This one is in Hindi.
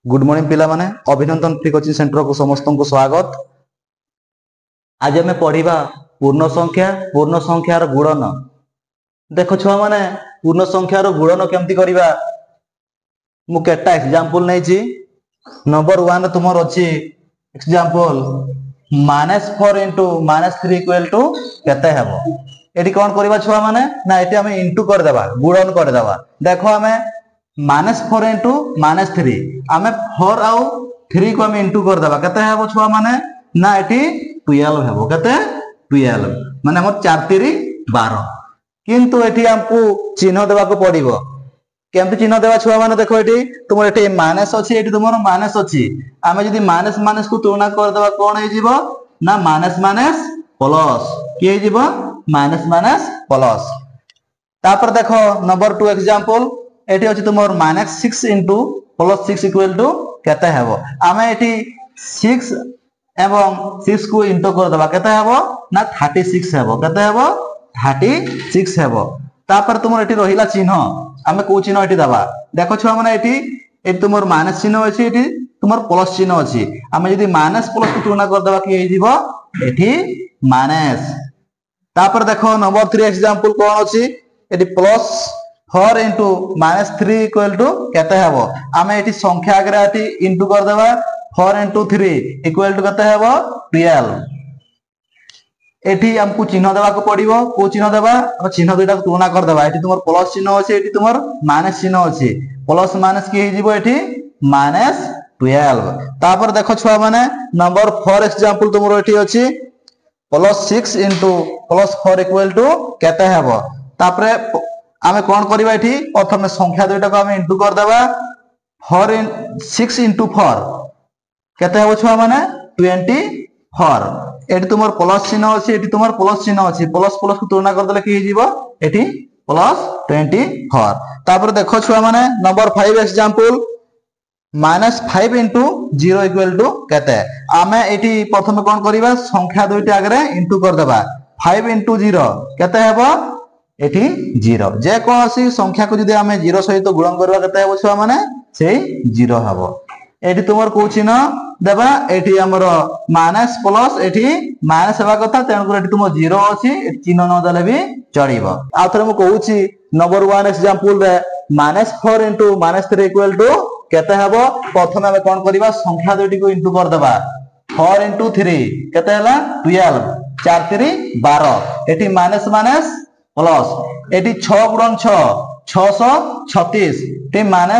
गुड मॉर्निंग पिला माने अभिनंदन फ्री कोचिंग सेंटर को समस्त को स्वागत। आज आम पढ़ा पूर्ण संख्यार गुणन। देख छुआ माने पूर्ण संख्यार गुणन केमती करबा मु केटा एग्जांपल नहीं। नंबर 1 तुमर अछि एग्जांपल -4 * -3 = केते हेबो। एटी कोन करबा छुआ माने ना एटी हम इनटू कर देबा गुणन कर देबा। देखो हमें -4 * -3 आमे 4 आउ 3 को आमे इनटू कर देबा केते हेबो छुआ माने ना एटी 12 हेबो। केते 12 माने हमर 4 * 3 = 12। किंतु एटी हमकु चिन्ह देबा को पड़िबो। केमति चिन्ह देबा छुआ माने देखो एटी तुमर एटी माइनस अछि एटी तुमर माइनस अछि। आमे जदी माइनस माइनस को तुलना कर देबा कोन हे जिवो ना माइनस माइनस प्लस के हे जिवो माइनस माइनस प्लस। तापर देखो नंबर 2 एग्जांपल एटी अछि तुमर -6 * +6 = केते हेबो। आमे एटी 6 एवं 6 को इंटू कर देबा केते हेबो ना 36 हेबो। केते हेबो 36 हेबो। तापर तुमर एटी रहिला चिन्ह आमे को चिन्ह एटी दबा। देखो छुआ माने एटी तुमर माइनस चिन्ह अछि एटी तुमर प्लस चिन्ह अछि। आमे जदी माइनस प्लस को तुलना कर देबा कि हे जिवो एटी माइनस। तापर देखो नंबर 3 एग्जांपल कोन अछि एटी +4 * -3 = केते हेबो। आमे एटी संख्या आगरे एटी इनटू कर देबा 4 * 3 = केते हेबो 12। एटी हमकु चिन्ह देबा को पड़िबो को चिन्ह देबा हम चिन्ह दुइटा को तुलना कर देबा। एटी तुमर प्लस चिन्ह अछि एटी तुमर माइनस चिन्ह अछि। प्लस माइनस की हे जिवो एटी -12। तापर देखो छुआ माने नंबर 4 एग्जांपल तुमरो एटी अछि +6 * +4 = केते हेबो। तापरे आमे कोन करबा एठी प्रथमे संख्या दुइटा को आमे इनटू कर देबा 6 * 4 केते हेबो छुआ माने 24। एठी तुमर प्लस चिन्ह अछि एठी तुमर प्लस चिन्ह अछि। प्लस प्लस को तुलना कर देले की हे जिवो एठी +24। तापर देखो छुआ माने नंबर 5 एग्जांपल -5 * 0 = केते। आमे एठी प्रथमे कोन करबा संख्या दुइटा आगरे इनटू कर देबा 5 * 0 केते हेबो एठी 0। जे कोनसी संख्या को जदी आमे 0 सहित गुणन करबा केते हेबो छुआ माने सेही 0 हेबो। एठी तुमर को चिन्ह देबा एठी हमर माइनस प्लस एठी माइनस हेबा कथा तेन को एठी तुमर 0 अछि एठी चिन्ह न देले भी चलिबो। आ थरे मु कहूची नंबर 1 एग्जांपल रे -4 * -3 = केते हेबो। प्रथमे हम कोन करबा संख्या दुइटी को इनटू कर देबा 4 * 3 केते हला 12 4 * 3 = 12। एठी माइनस माइनस प्लस एठी 6 * 6 636 एठी माइनस